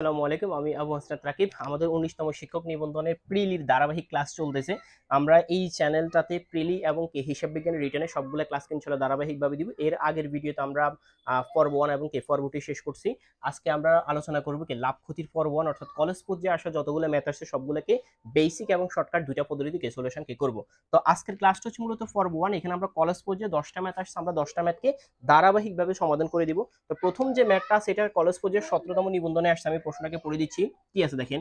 আসসালামু আলাইকুম, আমি আবু হাসনাত রাকিব। আমাদের ১৯তম শিক্ষক নিবন্ধনের প্রিলির ধারাবাহিক ক্লাস চলতেছে। আমরা এই চ্যানেলটাতে প্রিলি এবং হিসাব বিজ্ঞানের রিটেনের সবগুলো ক্লাস ইনশাআল্লাহ ধারাবাহিকভাবে দিব। এর আগের ভিডিওতে আমরা পর্ব 1 এবং পর্ব 2 শেষ করছি। আজকে আমরা আলোচনা করব লাভ ক্ষতির পর্ব 1 অর্থাৎ কলেজ পর্যায়ে আসা যতগুলো ম্যাথ আছে সবগুলোকে বেসিক এবং শর্টকাট দুইটা পদ্ধতিতে সলিউশন করব। তো আজকের ক্লাসটা হচ্ছে মূলত পর্ব 1। এখানে আমরা কলেজ পর্যায়ে 10টা ম্যাথ আসছে, আমরা 10টা ম্যাথকে ধারাবাহিকভাবে সমাধান করে দিব। তো প্রথম যে ম্যাথটা সেটা কলেজ পর্যায়ে 17তম নিবন্ধনে আসছে। আমি প্রশ্নটাকে পড়ে দিচ্ছি। কি আছে দেখেন,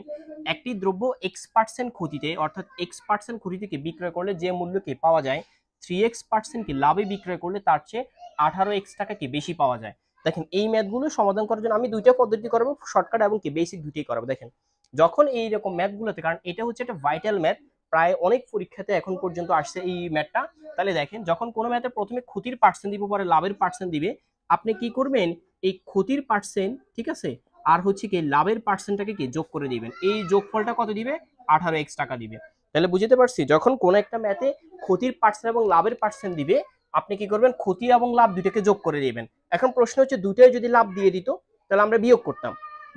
একটি দ্রব্য x% ক্ষতিতে অর্থাৎ x% ক্ষতি থেকে বিক্রয় করলে যে মূল্যকে পাওয়া যায় 3x% কি লাভে বিক্রয় করলে তার চেয়ে 18x টাকা কি বেশি পাওয়া যায়। দেখেন এই ম্যাথগুলো সমাধান করার জন্য আমি দুইটা পদ্ধতি করাবো, শর্টকাট এবং কি বেসিক দুইটাই করাবো। দেখেন যখন এই রকম ম্যাথগুলোতে, কারণ এটা হচ্ছে একটা ভাইটাল ম্যাথ, প্রায় অনেক পরীক্ষাতে এখন পর্যন্ত আসছে এই ম্যাথটা। তাহলে দেখেন যখন কোনো ম্যাথে প্রথমে ক্ষতির পার্সেন্ট দিব, পরে লাভের পার্সেন্ট দিবে, আপনি কি করবেন এই ক্ষতির পার্সেন্ট, ঠিক আছে, আর হচ্ছে কি লাভের পার্সেন্টটাকে কি যোগ করে দিবেন। এই যোগফলটা কত দিবে? 18x টাকা দিবে। তাহলে বুঝতে পারছি যখন কোন একটা ম্যাথে ক্ষতির পার্সেন্ট এবং লাভের পার্সেন্ট দিবে, আপনি কি করবেন ক্ষতি এবং লাভ দুইটাকে যোগ করে দিবেন। এখন প্রশ্ন হচ্ছে দুইটাই যদি লাভ দিয়ে দিত তাহলে আমরা বিয়োগ করতাম,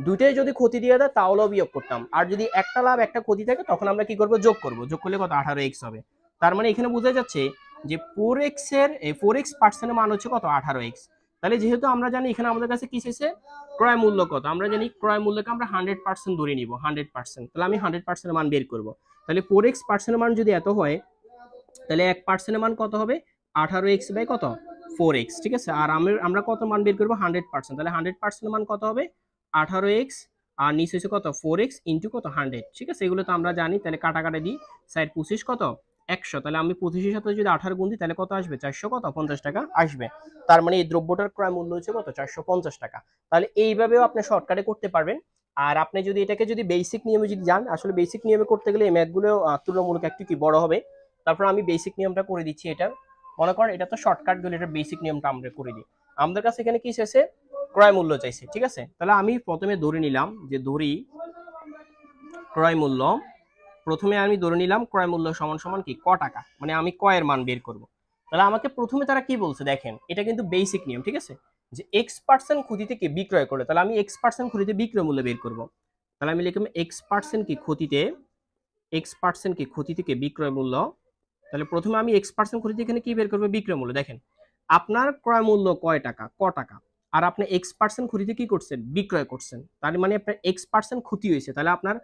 দুইটাই যদি ক্ষতি দিয়ে দেয় তাহলেও বিয়োগ করতাম, আর যদি একটা লাভ একটা ক্ষতি থাকে তখন আমরা কি করব? যোগ করব। যোগ করলে কত? 18x হবে। তার মানে এখানে বোঝা যাচ্ছে যে 4x পার্সেন্টের মান হচ্ছে কত? 18x। তাহলে যেহেতু আমরা জানি এখানে আমাদের কাছে কি এসেছে, ক্রয় মূল্য কত, আমরা জানি ক্রয় মূল্যকে আমরা 100% ধরে নিব, 100%। তাহলে আমি 100% মান বের করব। তাহলে 4x% মান যদি এত হয় তাহলে 1% মান কত হবে? 18x বাই কত? 4x। ঠিক আছে, আর আমরা কত মান বের করব? 100%। তাহলে 100% মান কত হবে? 18x, আর নিচে হচ্ছে কত? 4x ইন্টু কত? 100। ঠিক আছে, এগুলো তো আমরা জানি। তাহলে কাটাকাটা দিই, সাইড 25 কত? 100। তাহলে আমি 25-এর সাথে যদি 18 গুণ দিই তাহলে কত আসবে? 450 টাকা আসবে। তার মানে এই দ্রব্যটার ক্রয় মূল্য হচ্ছে কত? 450 টাকা। তাহলে এইভাবেও আপনি শর্টকাটে করতে পারবেন। আর আপনি যদি এটাকে যদি বেসিক নিয়মে যদি যান, আসলে বেসিক নিয়মে করতে গেলে এই ম্যাথগুলো তুলনামূলক একটু কি বড় হবে। তারপর আমি বেসিক নিয়মটা করে দিচ্ছি। এটা মনে করেন এটা তো শর্টকাট গুলো, এটা বেসিক নিয়মটা আমরা করে দিই। আমাদের কাছে এখানে কি চাইছে? ক্রয় মূল্য চাইছে। ঠিক আছে, তাহলে আমি প্রথমে ধরে নিলাম যে ধরি ক্রয় মূল্য, প্রথমে আমি ধরে নিলাম ক্রয় মূল্য সমান সমান কি ক টাকা, মানে আমি ক এর মান বের করব। তাহলে আমাকে প্রথমে তারা কি বলছে দেখেন, এটা কিন্তু বেসিক নিয়ম। ঠিক আছে, যে x% ক্ষতি থেকে বিক্রয় করলে, তাহলে আমি x% ক্ষতিতে বিক্রয় মূল্য বের করব। তাহলে আমি লিখলাম x% কি ক্ষতিতে, x% কি ক্ষতি থেকে বিক্রয় মূল্য। তাহলে প্রথমে আমি x% ক্ষতি থেকে এখানে কি বের করবো? বিক্রয় মূল্য। দেখেন আপনার ক্রয় মূল্য কয় টাকা? ক টাকা। আর আপনি x% ক্ষতিতে কি করছেন? বিক্রয় করছেন। তার মানে আপনার x% ক্ষতি হয়েছে। তাহলে আপনার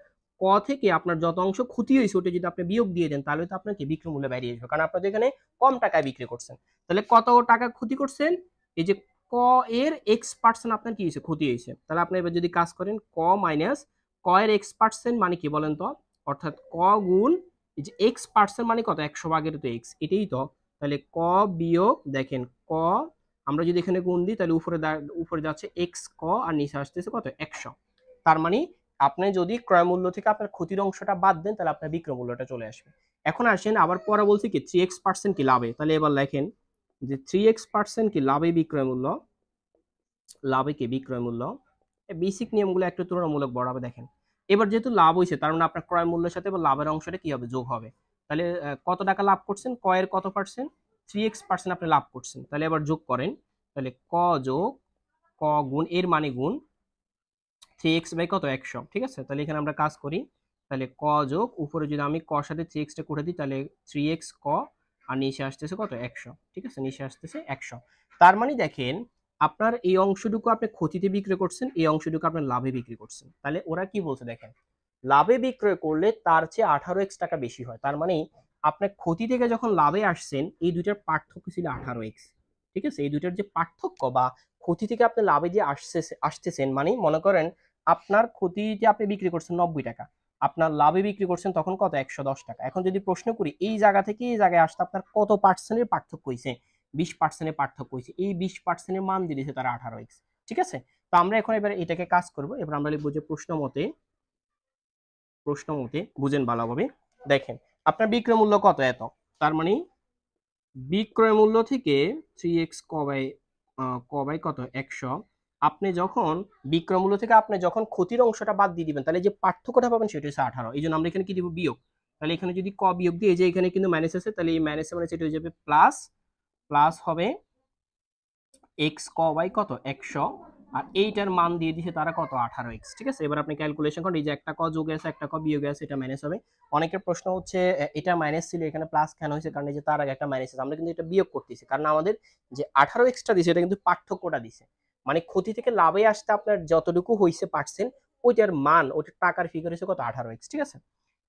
ক থেকে আপনার যত অংশ ক্ষতি হয়েছে ওটা যদি আপনি বিয়োগ দিয়ে দেন তাহলে তো আপনার কি বিক্রয় মূল্য বেরিয়ে আসবে, কারণ আপনাদের এখানে কম টাকায় বিক্রি করছেন। তাহলে কত টাকা ক্ষতি করছেন? এই যে ক এর x% আপনার কি হয়েছে? ক্ষতি হয়েছে। তাহলে আপনি এবার যদি কাজ করেন ক মাইনাস ক এর x% মানে কি বলেন তো? অর্থাৎ ক গুণ এই যে x% মানে কত? 100 ভাগের তো x, এটাই তো। তাহলে ক বিয়োগ দেখেন ক, আমরা যদি এখানে গুণ দিই তাহলে উপরে যাচ্ছে x ক, আর নিচে আসতেছে কত? 100। তার মানে আপনি যদি ক্রয় মূল্য থেকে আপনার ক্ষতির অংশটা বাদ দেন তাহলে আপনার বিক্রয় মূল্যটা চলে আসবে। এখন আসেন আবার পরে বলছি কি 3x% কি লাভে। তাহলে এবার লেখেন যে 3x% কি লাভে বিক্রয় মূল্য, লাভে কি বিক্রয় মূল্য। বেসিক নিয়মগুলো একটু তুলনামূলক বড় হবে। দেখেন এবার যেহেতু লাভ হয়েছে তার মানে আপনার ক্রয় মূল্যের সাথে এবার লাভের অংশটা কি হবে? যোগ হবে। তাহলে কত টাকা লাভ করছেন? ক এর কত পার্সেন্ট? 3x% আপনি লাভ করছেন। তাহলে এবার যোগ করেন, তাহলে ক যোগ ক গুণ এর মানে গুণ 3x বাই কত? 100। ঠিক আছে, তাহলে এখানে আমরা কাজ করি। তাহলে ক যোগ উপরে যদি আমি ক সাথে 3x টা করে দিই তাহলে 3x ক, আর নিচে আসতেছে কত? 100। ঠিক আছে, নিচে আসতেছে 100। তার মানে দেখেন আপনার এই অংশটুকু আপনি ক্ষতিতে বিক্রি করছেন, এই অংশটুকু আপনার লাভে বিক্রি করছেন। তাহলে ওরা কি বলছে দেখেন, লাভে বিক্রয় করলে তার চেয়ে 18x টাকা বেশি হয়। তার মানে আপনার ক্ষতি থেকে যখন লাভে আসছেন এই দুইটার পার্থক্য ছিল 18x। ঠিক আছে, এই দুইটার যে পার্থক্য বা ক্ষতি থেকে আপনি লাভে যে আসতেছেন, মানে মনে করেন আপনার ক্ষতিতে আপনি বিক্রি করছেন 90 টাকা, আপনার লাভে বিক্রি করছেন তখন কত? 110 টাকা। এখন যদি প্রশ্ন করি এই জায়গা থেকে এই জায়গায় আসতে আপনার কত পার্সেন্টের পার্থক্য হয়েছে? 20%-এর পার্থক্য হয়েছে। এই 20%-এর মান দিয়েছে তারা 18x। ঠিক আছে, তো আমরা এখন এবার এটাকে কাজ করব। এবার আমরা লিখবো যে প্রশ্ন মতে বুঝেন ভালোভাবে। দেখেন আপনার বিক্রয় মূল্য কত? এত। তার মানে বিক্রয় মূল্য থেকে 3x ক বাই কত? 100। আপনি যখন বিক্রয় মূল্য থেকে আপনি যখন ক্ষতির অংশটা বাদ দিয়ে দিবেন তাহলে যে পার্থক্যটা পাবেন সেটা হচ্ছে 18। এই জন্য আমরা এখানে কি দিব? বিয়োগ। তাহলে এখানে যদি ক বিয়োগ দিই, এই যে এখানে কিন্তু মাইনাস আছে, তাহলে এই মাইনাসে মানে সেটা হয়ে যাবে প্লাস, প্লাস হবে x ক বাই কত? 100, আর এইটার মান দিয়ে দিছে তারা কত 18x। ঠিক আছে, এবার আপনি ক্যালকুলেশন করেন, এই যে একটা ক যোগে আছে একটা ক বিয়োগে আছে, এটা মাইনাস হবে। অনেকের প্রশ্ন হচ্ছে এটা মাইনাস ছিল এখানে প্লাস কেন হয়েছে, কারণ এই যে তার আগে একটা মাইনাস আছে, আমরা কিন্তু এটা বিয়োগ করতেছি, কারণ আমাদের যে 18xটা দিছে এটা কিন্তু পার্থক্যটা দিছে, মানে ক্ষতি থেকে লাভে আসতে আপনার যতটুকু হয়েছে পার্সেন্ট ওইটার মান, ওইটার টাকার ফিগার হচ্ছে কত 18x। ঠিক আছে,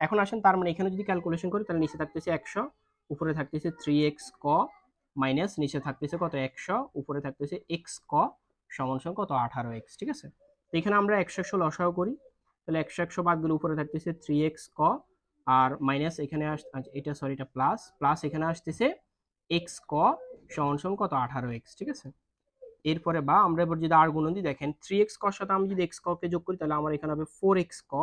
এখন আসেন তার মানে এখানে যদি ক্যালকুলেশন করি তাহলে নিচে থাকতেছে 100, উপরে থাকতেছে 3x ক মাইনাস নিচে থাকতেছে কত 100, উপরে থাকতেছে x ক সমান সমান কত 18x। ঠিক আছে, তো এখানে আমরা 100 লসাও করি, তাহলে 100 বাদ গেলে উপরে থাকতেছে 3x ক আর মাইনাস এখানে এটা সরি এটা প্লাস প্লাস এখানে আসতেছে x ক সমান সমান কত 18x। ঠিক আছে, এরপরে বা আমরা এবার যদি আর গুণন দিই, দেখেন 3x কর সাথে আমি যদি x ক কে যোগ করি তাহলে আমার এখানে হবে 4x ক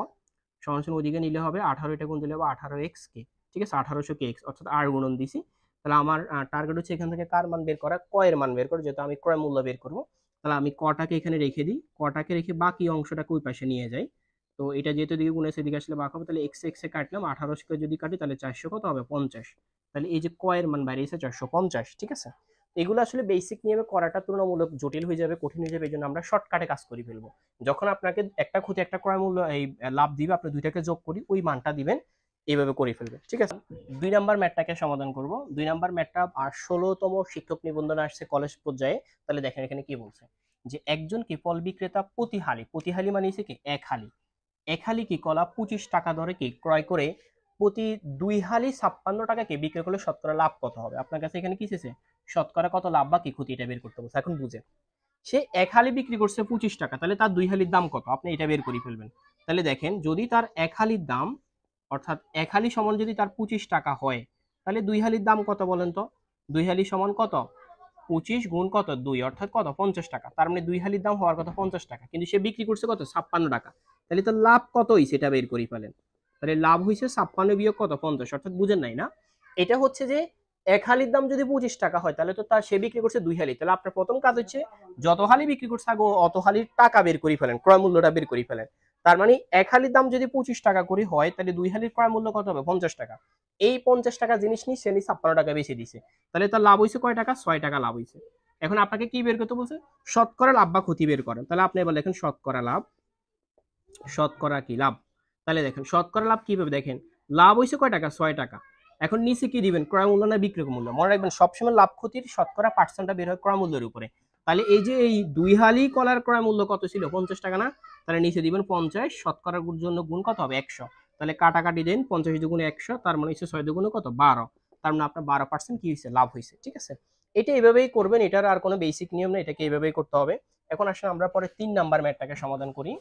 সমান সমান ওইদিকে নিলে হবে 18, এটা গুণ দিলে হবে 18x কে। ঠিক আছে, 1800 কে x অর্থাৎ আর গুণন দিছি। তাহলে আমার টার্গেট হচ্ছে এখান থেকে কার মান বের করা, ক এর মান বের করা, যেহেতু আমি ক্রয় মূল্য বের করব। তাহলে আমি কটাকে এখানে রেখে দিই, কটাকে রেখে বাকি অংশটাকে ওই পাশে নিয়ে যাই। তো এটা যেহেতু দিকে গুণ আছে এদিকে আসলে বাক হবে, তাহলে x এ কাটলাম, 1800 কে যদি কাটি তাহলে 400 কত হবে 50। তাহলে এই যে ক এর মান বাইরে এসে 450। ঠিক আছে, এগুলো আসলে বেসিক নিয়মে করাটা তুলনামূলক জটিল হয়ে যাবে, কঠিন হয়ে যাবে, এই জন্য আমরা শর্টকাটে কাজ করে ফেলবো। যখন আপনাকে একটা ক্ষতি একটা ক্রয় মূল্য এই লাভ দিবে, আপনি দুইটাকে যোগ করি ওই মানটা দিবেন, এইভাবে করে ফেলবে। ঠিক আছে, 2 নাম্বার ম্যাথটাকে সমাধান করব। 2 নাম্বার ম্যাথটা আর 16তম শিক্ষক নিবন্ধন আসছে কলেজ পর্যায়ে। তাহলে দেখেন এখানে কি বলছে, যে একজন কি ফল বিক্রেতা প্রতি হালি মানে হচ্ছে কি এক হালি কি কলা 25 টাকা দরে কি ক্রয় করে প্রতি 2 হালি 56 টাকাকে বিক্রি করলে শতকরা লাভ কত হবে। আপনার কাছে এখানে কি চেয়েছে, শতকরা কত লাভ বা কি ক্ষতি এটা বের করতে বলছে। এখন বুঝেন, সে এক হালি বিক্রি করছে 25 টাকা, তাহলে তার 2 হালির দাম কত আপনি এটা বের করে ফেলবেন। তাহলে দেখেন যদি তার এক হালির দাম অর্থাৎ এক হালি সমান যদি তার 25 টাকা হয়, তাহলে 2 হালির দাম কত বলেন তো, 2 হালি সমান কত 25 গুণ কত 2 অর্থাৎ কত 50 টাকা। তার মানে 2 হালির দাম হওয়ার কথা 50 টাকা, কিন্তু সে বিক্রি করছে কত 56 টাকা। তাহলে তো লাভ কত হইছে এটা বের করে ফেলেন। তাহলে লাভ হইছে 56 বিয়োগ কত 50, অর্থাৎ বুঝেন নাই না, এটা হচ্ছে যে এক হালির দাম যদি 25 টাকা হয় তাহলে তো তার সে বিক্রি করছে 2 হালি। তাহলে আপনার প্রথম কাজ হচ্ছে যত হালি বিক্রি করছে আগে অত হালির টাকা বের করে ফেলেন, ক্রয় মূল্যটা বের করে ফেলেন। তার মানে এক হালির দাম যদি 25 টাকা করে হয় তাহলে 2 হালির ক্রয় মূল্য কত হবে 50 টাকা। এই 50 টাকা জিনিস নিয়ে সে 56 টাকা বেশি দিছে, তাহলে তার লাভ হইছে কয় টাকা 6 টাকা লাভ হইছে। এখন আপনাকে কি বের করতে বলছে, শতকরা লাভ বা ক্ষতি বের করেন। তাহলে আপনি এবার দেখেন শতকরা লাভ, শতকরা কি লাভ। তাহলে দেখেন শতকরা লাভ কিভাবে, দেখেন লাভ হইছে কয় টাকা 6 টাকা। এখন নিচে কি দিবেন, ক্রয় মূল্য না বিক্রয় মূল্য। মনে রাখবেন সবসময় লাভ ক্ষতির শতকরা পার্সেন্টটা বের হয় ক্রয় মূল্যের উপরে। তাহলে এই যে এই 2 হালি কলার ক্রয় মূল্য কত ছিল 50 টাকা না, তাহলে নিচে দিবেন 50, শতকরার জন্য গুণ কত হবে 100। তাহলে কাটাকাটি দেন 50 দুগুণে 100, তার মানে হচ্ছে 6 দুগুণে কত 12, তার মানে আপনার 12% কি হয়েছে লাভ হয়েছে। ঠিক আছে, এটা এইভাবেই করবেন, এটার আর কোনো বেসিক নিয়ম নেই, এটাকে এইভাবেই করতে হবে। এখন আসলে আমরা পরে 3 নাম্বার ম্যাথটাকে সমাধান করি।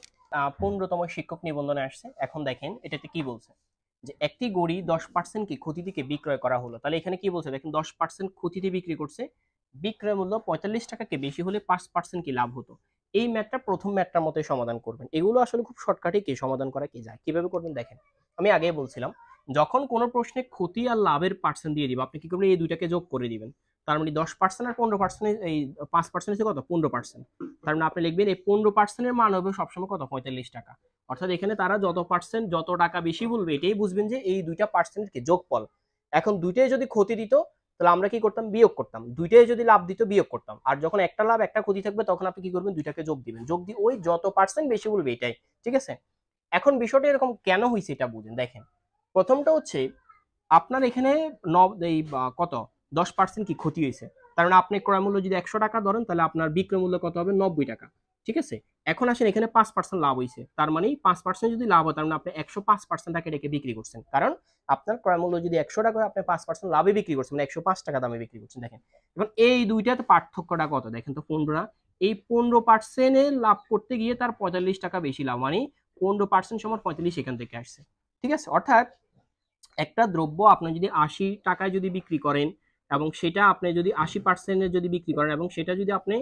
15তম শিক্ষক নিবন্ধনে আসছে। এখন দেখেন এটাতে কি বলছে, যে একটি গড়ি 10% কি ক্ষতি থেকে বিক্রয় করা হলো। তাহলে এখানে কি বলছে দেখেন 10% ক্ষতিতে বিক্রি করছে, বিক্রয় মূল্য 45 টাকাকে বেশি হলে 5% কি লাভ হতো। এই ম্যাথটা প্রথম ম্যাথটার মতোই সমাধান করবেন। এগুলো আসলে খুব শর্টকাটে কি সমাধান করা কি যায়, কিভাবে করবেন দেখেন। আমি আগেই বলছিলাম যখন কোনো প্রশ্নে ক্ষতি আর লাভের পার্সেন্ট দিয়ে দিব, আপনি কি করবেন এই দুইটাকে যোগ করে দিবেন। তার মানে 10% আর 15% এই 5% হচ্ছে কত 15%। তার মানে আপনি লিখবেন এই 15% এর মান হবে সবসময় কত 45 টাকা। অর্থাৎ এখানে তারা যত পার্সেন্ট যত টাকা বেশি বলবে এটাই বুঝবেন যে এই দুইটা পার্সেন্টের কি যোগফল। এখন দুইটাই যদি ক্ষতি দিত তাহলে আমরা কি করতাম বিয়োগ করতাম, দুইটাই যদি লাভ দিত বিয়োগ করতাম। আর যখন একটা লাভ একটা ক্ষতি থাকবে তখন আপনি কি করবেন দুইটাকে যোগ দিবেন, যোগ দিয়ে ওই যত পার্সেন্ট বেশি বলবে এটাই। ঠিক আছে, এখন বিষয়টা এরকম কেন হয়েছে এটা বুঝেন। দেখেন প্রথমটা হচ্ছে আপনার এখানে এই কত 10% কি ক্ষতি হয়েছে, কারণ আপনি ক্রয় মূল্য যদি 100 টাকা ধরেন তাহলে আপনার বিক্রয় মূল্য কত হবে 90 টাকা। ঠিক আছে, এখন আসেন এখানে 5% লাভ হয়েছে, তার মানে 5% যদি লাভ হয় তার মানে আপনি 105% টাকা রেখে বিক্রি করছেন, কারণ আপনার ক্রয় মূল্য যদি 100 টাকা হয় আপনি 5% লাভে বিক্রি করছেন, মানে 105 টাকা দামে বিক্রি করছেন। দেখেন এবং এই দুইটাতে পার্থক্যটা কত দেখেন তো 15 না, এই 15% এর লাভ করতে গিয়ে তার 45 টাকা বেশি লাভ, মানে 15% সমান 45 এখান থেকে আসছে। ঠিক আছে, অর্থাৎ একটা দ্রব্য আপনি যদি 80 টাকায় যদি বিক্রি করেন এবং সেটা আপনি যদি 80% যদি বিক্রি করেন এবং সেটা যদি আপনি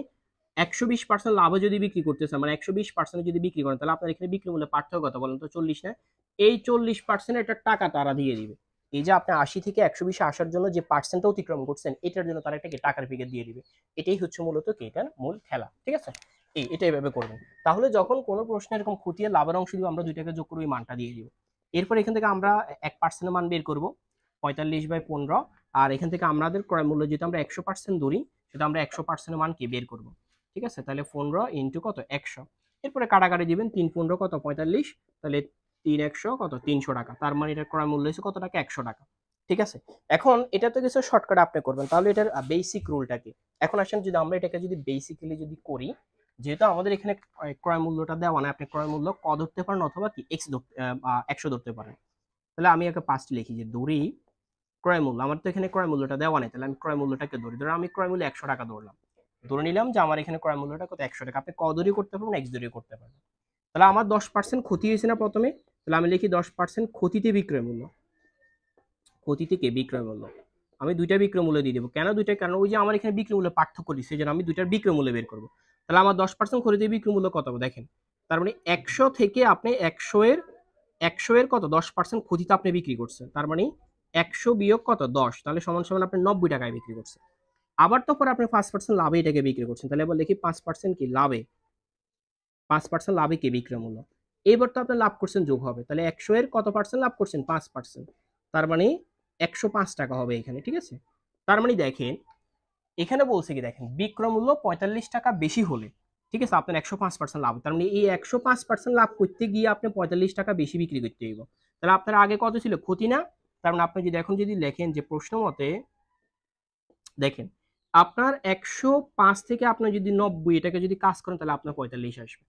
120% লাভে যদি বিক্রি করতেছেন, মানে 120% যদি বিক্রি করেন, তাহলে আপনার এখানে বিক্রি মূল্যে পার্থক্য কত বলেন তো 40 না। এই 40% একটা টাকা তারা দিয়ে দিবে। এই যে আপনি 80 থেকে 120 আসার জন্য যে পার্সেন্টটা অতিক্রম করছেন এটার জন্য তারা একটা টাকার ফিগার দিয়ে দিবে। এটাই হচ্ছে মূলত কি এটার মূল খেলা। ঠিক আছে, এটা এভাবে করবেন। তাহলে যখন কোনো প্রশ্নে এরকম খতিয়ে লাভের অংশ দিব আমরা দুইটাকে যোগ করে ওই মানটা দিয়ে দিব। এরপর এখান থেকে আমরা 1% মান বের করব 45/15, আর এখান থেকে আমাদের ক্রয় মূল্য যেটা আমরা 100% ধরি সেটা আমরা 100% মান কি বের করব। ঠিক আছে, তাহলে 15 ইন্টু কত 100, এরপরে কাটাকাটি দিবেন 3 15 কত 45, তাহলে 3 100 কত 300 টাকা, তার মানে এটার ক্রয় মূল্য হচ্ছে কত টাকা 100 টাকা। ঠিক আছে, এখন এটা তো কিছু শর্টকাট আপনি করবেন, তাহলে এটার বেসিক রুলটা কি। এখন আসেন যদি আমরা এটাকে যদি বেসিক্যালি যদি করি, যেহেতু আমাদের এখানে ক্রয় মূল্যটা দেওয়া না, আপনি ক্রয় মূল্য ক ধরতে পারেন অথবা কি এক্স 100 ধরতে পারেন। তাহলে আমি একে 5 লিখি যে দড়ি ক্রয় মূল্য, আমার তো এখানে ক্রয় মূল্যটা দেওয়া নেই, তাহলে আমি ক্রয় মূল্যটাকে ধরি, ধরো আমি ক্রয় মূল্য 100 টাকা ধরলাম, ধরে নিলাম যে আমার এখানে ক্রয় মূল্যটা কত 100 টাকা। আপনি ক দড়ি করতে পারবেন, এক্স দড়ি করতে পারবেন। তাহলে আমার 10% ক্ষতি হয়েছে না প্রথমে, তাহলে আমি লিখি 10% ক্ষতিতে বিক্রয় মূল্য, ক্ষতি থেকে বিক্রয় মূল্য। আমি দুইটা বিক্রয় মূল্য দিয়ে দেবো, কেন দুইটা, কারণ ওই যে আমার এখানে বিক্রয় মূল্য পার্থক্য দিচ্ছে, যেন আমি দুইটার বিক্রয় মূল্য বের করবো। তাহলে আমার 10% ক্ষতিতে বিক্রয় মূল্য কত হবে দেখেন, তার মানে 100 থেকে আপনি 100 এর কত 10% ক্ষতিতে আপনি বিক্রি করছেন, তার মানে 100 বিয়োগ কত 10, তাহলে সমান সমান আপনি 90 টাকায় বিক্রি করছেন। আবার তো পরে আপনি 5% লাভে এটাকে বিক্রি করছেন, তাহলে এবার লিখি 5% কি লাভে, 5% লাভে কি বিক্রয় মূল্য। এবার তো আপনি লাভ করছেন যোগ হবে, তাহলে 100 এর কত পার্সেন্ট লাভ করছেন 5%, তার মানে 105 টাকা হবে এখানে। ঠিক আছে, তার মানে দেখেন এখানে বলছে কি, দেখেন বিক্রয় মূল্য 45 টাকা বেশি হলে, ঠিক আছে, আপনার 105% লাভ, তার মানে এই 105% লাভ করতে গিয়ে আপনি 45 টাকা বেশি বিক্রি করতে হইব। তাহলে আপনার আগে কত ছিল ক্ষতি না, তার মানে আপনি যদি এখন যদি লেখেন যে প্রশ্ন মতে দেখেন আপনার 105 থেকে আপনি যদি 90 এটাকে যদি কাজ করেন তাহলে আপনার 45 আসবে।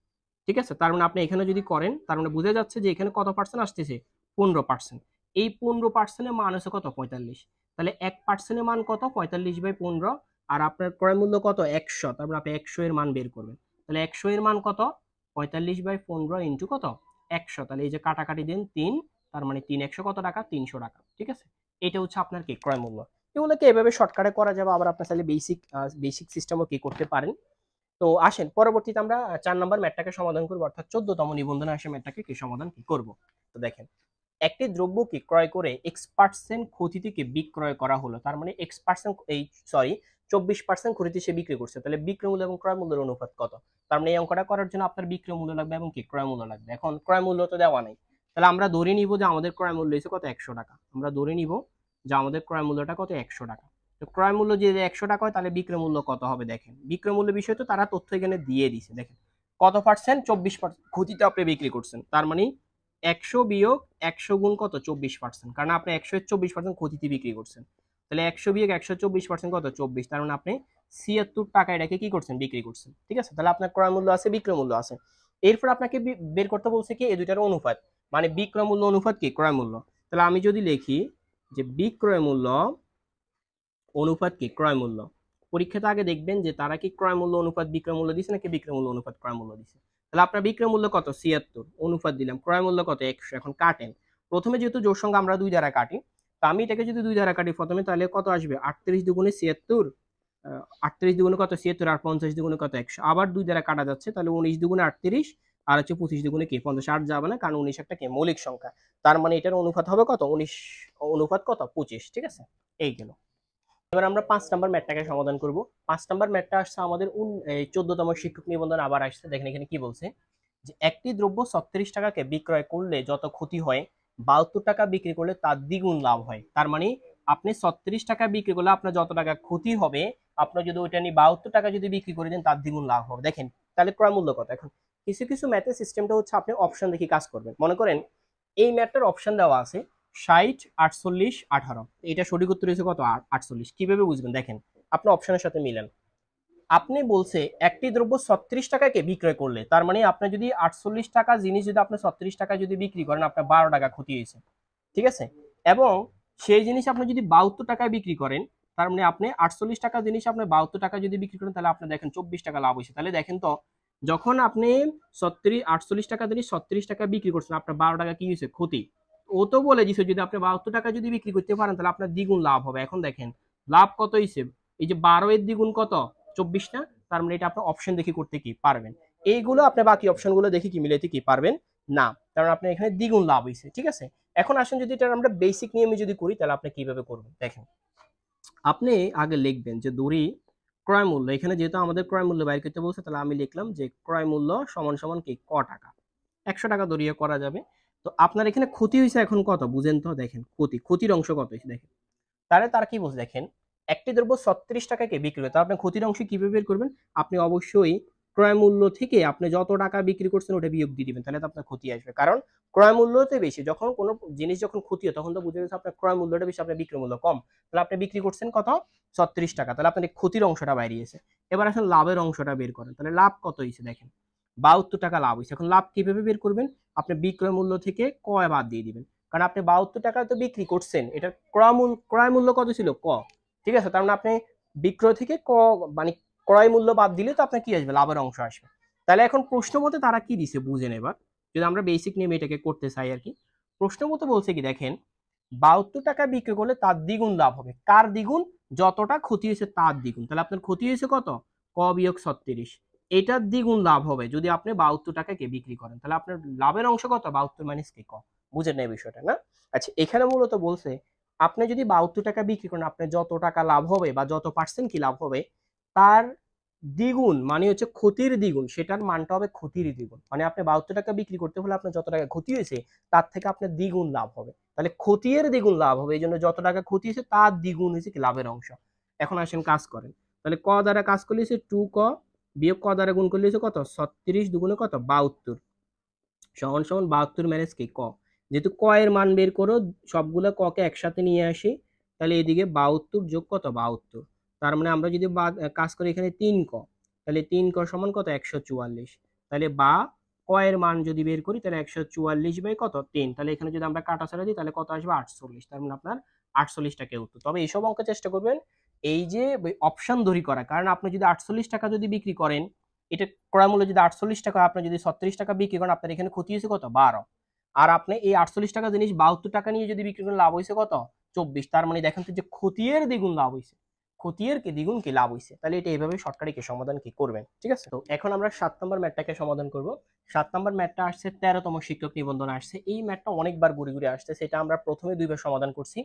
ঠিক আছে, তার মানে আপনি এখানে যদি করেন তার মানে বোঝা যাচ্ছে যে এখানে কত পার্সেন্ট আসতেছে 15%, এই 15%-এর মান হচ্ছে কত 45, তাহলে 1%-এর মান কত 45/15, আর আপনার ক্রয় মূল্য কত 100, তার মানে আপনি 100 এর মান বের করবেন, তাহলে 100 এর মান কত 45/15 ইন্টু কত 100, তাহলে এই যে কাটাকাটি দেন 3, তার মানে 3 100 কত টাকা 300 টাকা। ঠিক আছে, এটা হচ্ছে আপনার কি ক্রয় মূল্য। এগুলোকে এভাবে শর্টকাটে করা যাবে, আবার আপনার চাইলে বেসিক সিস্টেমও কি করতে পারেন। তো আসেন পরবর্তীতে আমরা 4 নম্বর ম্যাথটাকে সমাধান করব, অর্থাৎ 14তম নিবন্ধনে আসে ম্যাথটাকে কি সমাধান কি করব। তো দেখেন একটি দ্রব্যকে ক্রয় করে x% ক্ষতি থেকে বিক্রয় করা হলো, তার মানে x% এই 24% ক্ষতিতে সে বিক্রি করছে, তাহলে বিক্রয় মূল্য এবং ক্রয় মূল্যের অনুপাত কত। তার মানে এই অঙ্কটা করার জন্য আপনার বিক্রয় মূল্য লাগবে এবং কি ক্রয় মূল্য লাগবে। এখন ক্রয় মূল্য তো দেওয়া নাই, তাহলে আমরা ধরে নিব যে আমাদের ক্রয় মূল্য হচ্ছে কত 100 টাকা, আমরা ধরে নিব যে আমাদের ক্রয় মূল্যটা কত 100 টাকা। তো ক্রয় মূল্য যদি 100 টাকা হয় তাহলে বিক্রয় মূল্য কত হবে দেখেন, বিক্রয় মূল্য বিষয় তো তারা তথ্য এখানে দিয়ে দিছে, দেখেন কত পার্সেন্ট 24% ক্ষতিতে আপনি বিক্রি করছেন, তার মানে 100 বিয়োগ 100 গুণ কত 24%, কারণ আপনি 100 এর 24% ক্ষতিতে বিক্রি করছেন, তাহলে 100 বিয়োগ 100 24% কত 24, তার মানে আপনি 76 টাকা এটাকে কি করছেন বিক্রি করছেন। ঠিক আছে, তাহলে আপনার ক্রয় মূল্য আছে বিক্রয় মূল্য আছে, এরপর আপনাকে বের করতে বলছে কি এই দুইটার অনুপাত, মানে বিক্রয় মূল্য অনুপাত কি ক্রয় মূল্য। তাহলে আমি যদি লিখি যে বিক্রয় মূল্য অনুপাত কি ক্রয় মূল্য, পরীক্ষাতে আগে দেখবেন যে তারা কি ক্রয় মূল্য অনুপাত বিক্রয় মূল্য দিছে নাকি বিক্রয় মূল্য অনুপাত ক্রয় মূল্য দিছে। তাহলে আপনার বিক্রয় মূল্য কত 76, অনুপাত দিলাম ক্রয় মূল্য কত 100, এখন কাটেন, প্রথমে যেহেতু জোর সংখ্যা আমরা 2 দ্বারা কাটি, তো আমি এটাকে যদি 2 দ্বারা কাটি প্রথমে তাহলে কত আসবে 38 দুগুণে 76, 38 দুগুণে কত 76, আর 50 দুগুণে কত 100, আবার 2 দ্বারা কাটা যাচ্ছে, তাহলে 19 দুগুণে 38, আর হচ্ছে 25 দুগুণে কি 50, 8 যাবে না কারণ 19 একটা কি মৌলিক সংখ্যা, তার মানে এটার অনুপাত হবে কত 19 অনুপাত কত 25। ঠিক আছে, এই গেল। এবার আমরা 5 নাম্বার ম্যাথটাকে সমাধান করব। 5 নাম্বার ম্যাথটা আসছে আমাদের 14তম শিক্ষক নিবন্ধন আবার আসছে, দেখেন এখানে কি বলছে যে একটি দ্রব্য 36 টাকাকে বিক্রয় করলে যত ক্ষতি হয় 72 টাকা বিক্রি করলে তার দ্বিগুণ লাভ হয়। তার মানে আপনি 36 টাকা বিক্রি করলে আপনার যত টাকা ক্ষতি হবে, আপনি যদি ওইটা নিয়ে 72 টাকা যদি বিক্রি করে দেন তার দ্বিগুণ লাভ হবে। দেখেন তাহলে ক্রয় মূল্য কত। এখন কিছু কিছু ম্যাথের সিস্টেমটা হচ্ছে আপনি অপশন দেখে কাজ করবেন। মনে করেন এই ম্যাথটার অপশন দেওয়া আছে 60 48 18, এটা সঠিক উত্তর হয়েছে কত 48। কিভাবে বুঝবেন দেখেন আপনি অপশনের সাথে মিলেন, আপনি বলছে একটি দ্রব্য 36 টাকাকে বিক্রয় করলে, তার মানে আপনি যদি 48 টাকা জিনিস যদি আপনি 36 টাকা যদি বিক্রি করেন আপনার 12 টাকা ক্ষতি হয়েছে। ঠিক আছে, এবং সেই জিনিস আপনি যদি 72 টাকায় বিক্রি করেন, তার মানে আপনি 48 টাকা জিনিস আপনি 72 টাকা যদি বিক্রি করেন তাহলে আপনি দেখেন 24 টাকা লাভ হয়েছে। তাহলে দেখেন তো যখন আপনি 48 টাকা জিনিস 36 টাকা বিক্রি করছেন আপনার 12 টাকা কি হয়েছে ক্ষতি। ও তো বলে দিছে যদি আপনি 72 টাকা যদি বিক্রি করতে পারেন তাহলে আপনার দ্বিগুণ লাভ হবে। এখন দেখেন লাভ কত হয়েছে, এই যে 12 এর দ্বিগুণ কত 24 না, তার মানে এটা আপনি অপশন দেখে করতে কি পারবেন, এইগুলো আপনি বাকি অপশনগুলো দেখে কি মিলাইতে কি পারবেন না, কারণ আপনার এখানে দ্বিগুণ লাভ হয়েছে। ঠিক আছে, এখন আসেন যদি এটা আমরা বেসিক নিয়মে যদি করি তাহলে আপনি কিভাবে করবেন দেখেন, আপনি আগে লিখবেন যে দড়ি ক্রয় মূল্য, এখানে যেহেতু আমাদের ক্রয় মূল্য বাইর করতে বলছে তাহলে আমি লিখলাম যে ক্রয় মূল্য সমান সমান কি ক টাকা, 100 টাকা দড়িয়ে করা যাবে। তো আপনার এখানে ক্ষতি হয়েছে এখন কত বুঝেন তো, দেখেন ক্ষতির অংশ কত হয়েছে দেখেন, তাহলে তার কি বলছে দেখেন একটি দ্রব্য 36 টাকাকে বিক্রি করে, তাহলে আপনি ক্ষতির অংশ কিভাবে বের করবেন? আপনি অবশ্যই ক্রয় মূল্য থেকে আপনি যত টাকা বিক্রি করছেন ওটা বিয়োগ দিয়ে দিবেন, তাহলে তো আপনার ক্ষতি আসবে। কারণ ক্রয় মূল্যতে বেশি, যখন কোনো জিনিস যখন ক্ষতি হয় তখন তো বুঝে গেছে আপনার ক্রয় মূল্যটা বেশি, আপনার বিক্রয় মূল্য কম, তাহলে আপনি বিক্রি করছেন কত? 36 টাকা, তাহলে আপনার ক্ষতির অংশটা বাইরিয়েছে। এবার আসলে লাভের অংশটা বের করেন, তাহলে লাভ কত হয়েছে দেখেন, 72 টাকা লাভ হয়েছে। এখন লাভ কিভাবে বের করবেন? আপনি বিক্রয় মূল্য থেকে ক বাদ দিয়ে দিবেন, কারণ আপনি 72 টাকায় তো বিক্রি করছেন, এটা ক্রয় মূল্য কত ছিল? ক। ঠিক আছে, তার মানে আপনি বিক্রয় থেকে ক মানে ক্রয় মূল্য বাদ দিলে তো আপনার কি আসবে? লাভের অংশ আসবে। তাহলে এখন প্রশ্ন মতে তারা কি দিছে বুঝেন এবার, যদি আমরা বেসিক নিয়ে এটাকে করতে চাই আর কি। প্রশ্ন মতে বলছে কি দেখেন, 72 টাকা বিক্রি করলে তার দ্বিগুণ লাভ হবে। কার দ্বিগুণ? যতটা ক্ষতি হয়েছে তার দ্বিগুণ। তাহলে আপনার ক্ষতি হয়েছে কত? ক বিয়োগ 36, এটার দ্বিগুণ লাভ হবে যদি আপনি 72 টাকাকে বিক্রি করেন, তাহলে আপনার লাভের অংশ কত? 72 মাইনাস কে ক। বুঝেন না এই বিষয়টা না? আচ্ছা, এখানে মূলত বলছে আপনি যদি 72 টাকা বিক্রি করেন, আপনার যত টাকা লাভ হবে বা যত পার্সেন্ট কি লাভ হবে তার দ্বিগুণ, মানে হচ্ছে ক্ষতির দ্বিগুণ, সেটার মানটা হবে ক্ষতির দ্বিগুণ। মানে আপনি 72 টাকা বিক্রি করতে হলে আপনার যত টাকা ক্ষতি হয়েছে তার থেকে আপনার দ্বিগুণ লাভ হবে, তাহলে ক্ষতির দ্বিগুণ লাভ হবে, এই জন্য যত টাকা ক্ষতি হয়েছে তার দ্বিগুণ হয়েছে কি লাভের অংশ। এখন আসেন কাজ করেন, তাহলে ক দ্বারা কাজ করলে হচ্ছে 2ক বিয়োগ ক দ্বারা গুণ করলে হচ্ছে কত? 36 দুগুণে কত? 72 সমান সমান 72 ম্যানেজ কি ক। যেহেতু ক এর মান বের করো, সবগুলো ক কে একসাথে নিয়ে আসি, তাহলে এদিকে 72 যোগ কত? 72। তার মানে আমরা যদি কাজ করি এখানে 3ক, তাহলে 3ক সমান কত? 144। তাহলে বা ক এর মান যদি বের করি তাহলে 144 বাই কত? 3, তাহলে এখানে যদি আমরা কাটাছাড়া দিই তাহলে কত আসবে? 48। তার মানে আপনার 48 টাকা উত্তর। তবে এইসব অঙ্ক চেষ্টা করবেন এই যে অপশন ধরি করা, কারণ আপনি যদি 48 টাকা যদি বিক্রি করেন, এটা ক্রয় মূল্য যদি 48 টাকা, আপনি যদি 36 টাকা বিক্রি করেন, আপনার এখানে ক্ষতি হয়েছে কত? 12। আর আপনি এই 48 টাকা জিনিস 72 টাকা নিয়ে যদি বিক্রি করেন, লাভ হয়েছে কত? 24। তার মানে দেখেন তো যে ক্ষতির দ্বিগুণ লাভ হয়েছে, ক্ষতির কি দ্বিগুণ কি লাভ হয়েছে। তাহলে এটা এইভাবে শর্টকাটে কি সমাধান কি করবেন, ঠিক আছে? তো এখন আমরা 7 নম্বর ম্যাথটাকে সমাধান করব। 7 নম্বর ম্যাথটা আসছে 13তম শিক্ষক নিবন্ধন আসছে। এই ম্যাথটা অনেকবার ঘুরে ঘুরে আসছে, সেটা আমরা প্রথমে দুইবার সমাধান করছি।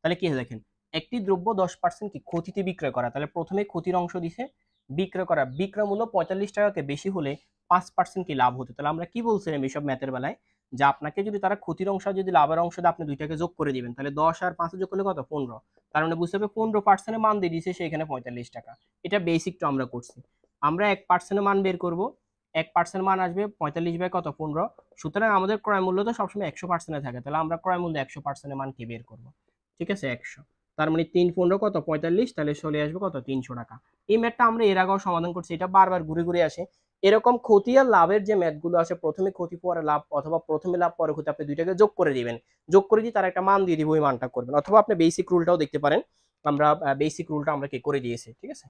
তাহলে কি দেখেন, একটি দ্রব্য 10% কি ক্ষতিতে বিক্রয় করা, তাহলে প্রথমে ক্ষতির অংশ দিছে, বিক্রয় করা বিক্রয় মূল্য 45 টাকাকে বেশি হলে 5% কি লাভ হতো। তাহলে আমরা কি বলছিলাম এইসব ম্যাথের বেলায়, যে আপনাকে যদি তারা ক্ষতির অংশ যদি লাভের অংশ দিয়ে আপনি দুইটাকে যোগ করে দিবেন, তাহলে 10 আর 5 যোগ করলে কত? 15। তার মানে বুঝতে হবে 15% মান দিয়ে দিয়েছে সেখানে 45 টাকা। এটা বেসিকটা আমরা করছি। আমরা 1% মান বের করব, 1% মান আসবে 45 বাই কত? 15। সুতরাং আমাদের ক্রয় মূল্য তো সবসময় 100% থাকে, তাহলে আমরা ক্রয় মূল্য 100% মান কি বের করব, ঠিক আছে? 100, তার মানে 3 15 কত? 45, তাহলে চলে আসবে কত? 300 টাকা। এই ম্যাথটা আমরা এর আগেও সমাধান করছি, এটা বারবার ঘুরে ঘুরে আসে। এরকম ক্ষতি আর লাভের যে ম্যাথগুলো আছে, প্রথমে ক্ষতি পরে লাভ, অথবা প্রথমে লাভ পরে ক্ষতি, আপনি দুইটাকে যোগ করে দিবেন, যোগ করে দিয়ে তার একটা মান দিয়ে দিব, ওই মানটা করবেন। অথবা আপনি বেসিক রুলটাও দেখতে পারেন, আমরা বেসিক রুলটা আমরা কি করে দিয়েছি, ঠিক আছে?